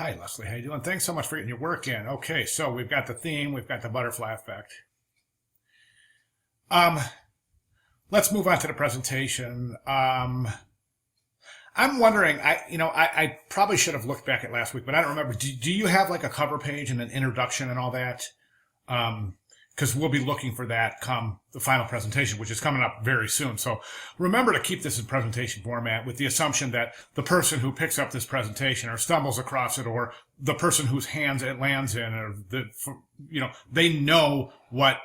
Hi, Leslie. How you doing? Thanks so much for getting your work in. Okay, so we've got the theme, we've got the butterfly effect. Um, let's move on to the presentation. I'm wondering, I probably should have looked back at last week, but I don't remember. Do you have like a cover page and an introduction and all that? Because we'll be looking for that come the final presentation, which is coming up very soon. So remember to keep this in presentation format with the assumption that the person who picks up this presentation or stumbles across it, or the person whose hands it lands in, or they know what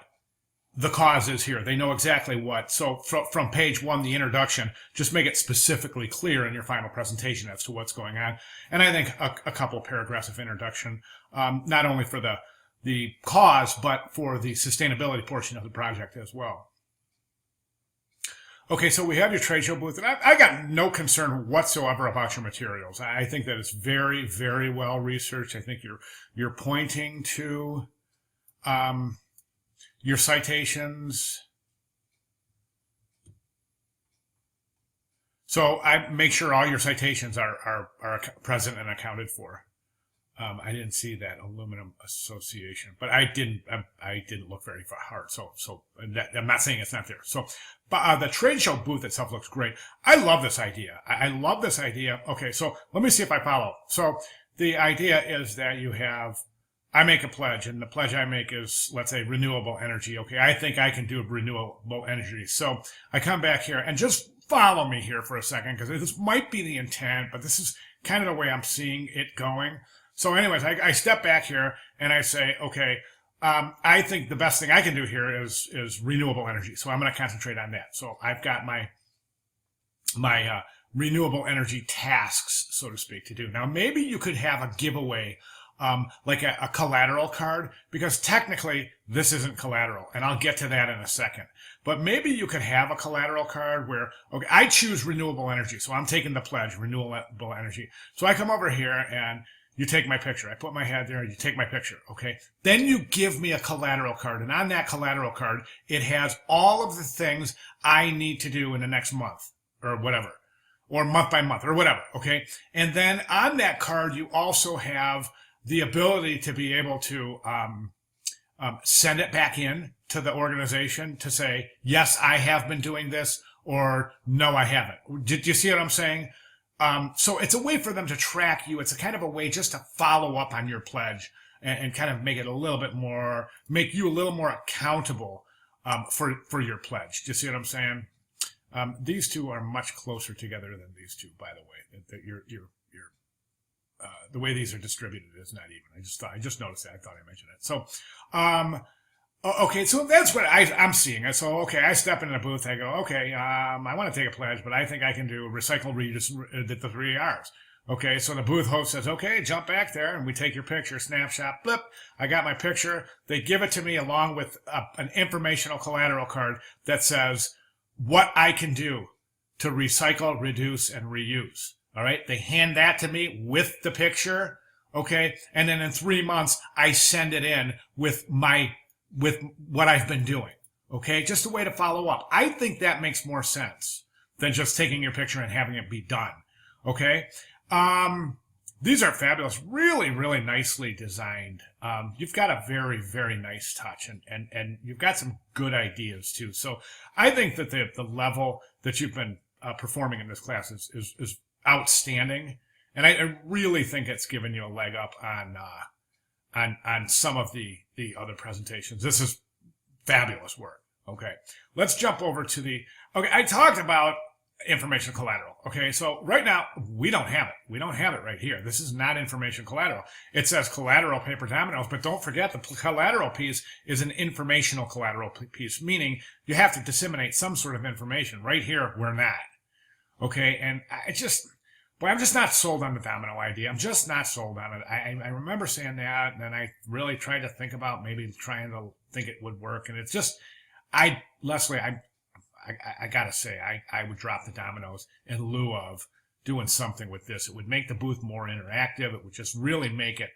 the cause is here. They know exactly what. So from page one, the introduction, just make it specifically clear in your final presentation as to what's going on. And I think a couple paragraphs of introduction, not only for the cause, but for the sustainability portion of the project as well. Okay, so we have your trade show booth, and I got no concern whatsoever about your materials. I think that it's very, very well researched. I think you're pointing to your citations. So I make sure all your citations are present and accounted for. I didn't see that aluminum association, but I didn't look very far hard. So I'm not saying it's not there. So, but the trade show booth itself looks great. I love this idea. I love this idea. Okay, so let me see if I follow. So the idea is that I make a pledge, and the pledge I make is, let's say, renewable energy. Okay, I think I can do renewable energy. So I come back here and just follow me here for a second, because this might be the intent, but this is kind of the way I'm seeing it going. So anyways, I step back here and I say, okay, I think the best thing I can do here is renewable energy. So I'm going to concentrate on that. So I've got my renewable energy tasks, so to speak, to do. Now, maybe you could have a giveaway, like a collateral card, because technically this isn't collateral, and I'll get to that in a second. But maybe you could have a collateral card where, okay, I choose renewable energy. So I'm taking the pledge, renewable energy. So I come over here and you take my picture. I put my head there. You take my picture. Okay. Then you give me a collateral card. And on that collateral card, it has all of the things I need to do in the next month or whatever, or month by month or whatever. Okay. And then on that card, you also have the ability to be able to send it back in to the organization to say, yes, I have been doing this, or no, I haven't. Did you see what I'm saying? So it's a way for them to track you. It's a kind of a way just to follow up on your pledge and kind of make it make you a little more accountable for your pledge. Do you see what I'm saying? These two are much closer together than these two, by the way. The way these are distributed is not even. I just noticed that. I thought I mentioned it. So, okay, so that's what I'm seeing. So, okay, I step in the booth. I go, okay, I want to take a pledge, but I think I can do recycle, reuse, the 3 R's. Okay, so the booth host says, okay, jump back there, and we take your picture, snapshot, blip. I got my picture. They give it to me along with an informational collateral card that says what I can do to recycle, reduce, and reuse. All right, they hand that to me with the picture. Okay, and then in 3 months, I send it in with what I've been doing. Okay, just a way to follow up. I think that makes more sense than just taking your picture and having it be done. Okay, these are fabulous, really, really nicely designed. You've got a very, very nice touch, and you've got some good ideas too. So I think that the level that you've been performing in this class is outstanding, and I really think it's given you a leg up on some of the other presentations. This is fabulous work. Okay, let's jump over to okay, I talked about information collateral. Okay, so right now we don't have it. We don't have it right here. This is not information collateral. It says collateral paper dominoes, but don't forget the collateral piece is an informational collateral piece, meaning you have to disseminate some sort of information. Right here, we're not. Okay, and I'm just not sold on the domino idea. I'm just not sold on it. I remember saying that, and then I really tried to think about maybe trying to think it would work, and it's just, Leslie, I gotta say, I would drop the dominoes in lieu of doing something with this. It would make the booth more interactive. It would just really make it,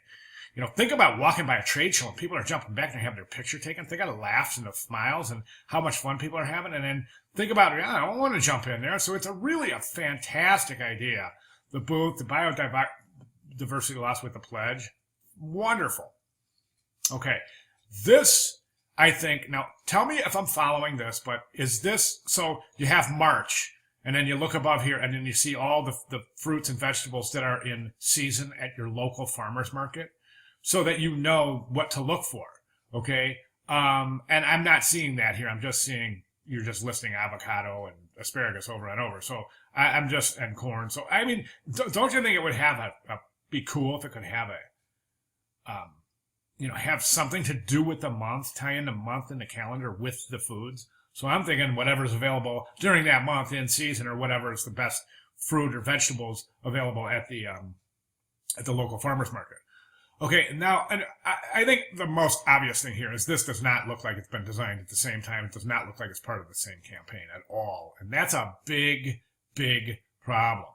think about walking by a trade show and people are jumping back and having their picture taken. Think of the laughs and the smiles and how much fun people are having. And then think about, I don't want to jump in there. So it's really a fantastic idea. The booth, the diversity loss with the pledge. Wonderful. Okay. This, I think, now tell me if I'm following this, but is this, so you have March, and then you look above here, and then you see all the fruits and vegetables that are in season at your local farmer's market, so that you know what to look for, okay? And I'm not seeing that here. I'm just seeing, you're just listing avocado and asparagus over and over. So I'm just, and corn. So, I mean, don't you think it would have be cool if it could have have something to do with the month, tie in the month in the calendar with the foods? So I'm thinking whatever's available during that month in season, or whatever is the best fruit or vegetables available at the local farmer's market. Okay, now, and I think the most obvious thing here is this does not look like it's been designed at the same time. It does not look like it's part of the same campaign at all. And that's a big, big problem.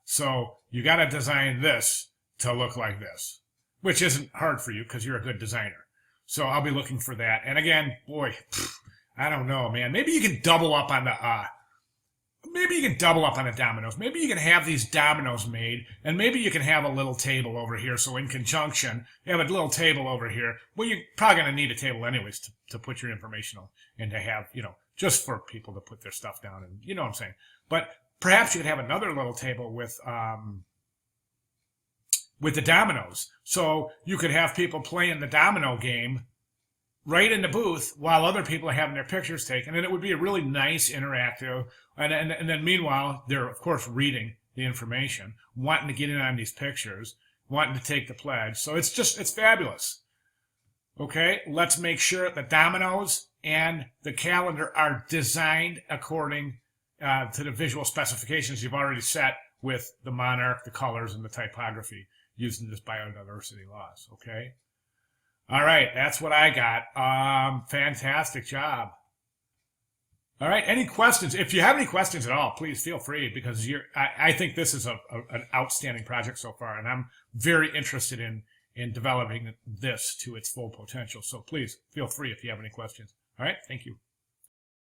So you got to design this to look like this, which isn't hard for you because you're a good designer. So I'll be looking for that. And again, boy, I don't know, man. Maybe you can double up on the dominoes. Maybe you can have these dominoes made, and maybe you can have a little table over here. So in conjunction, you have a little table over here. Well, you're probably going to need a table anyways to put your information on, and to have, just for people to put their stuff down, and you know what I'm saying. But perhaps you could have another little table with the dominoes. So you could have people playing the domino game right in the booth while other people are having their pictures taken. And it would be a really nice, interactive, and then meanwhile, they're, of course, reading the information, wanting to get in on these pictures, wanting to take the pledge. So it's fabulous. Okay, let's make sure the dominoes and the calendar are designed according to the visual specifications you've already set with the monarch, the colors, and the typography using this biodiversity loss, okay? All right, that's what I got. Fantastic job. All right, any questions? If you have any questions at all, please feel free, because I think this is an outstanding project so far, and I'm very interested in developing this to its full potential. So please feel free if you have any questions. All right, thank you.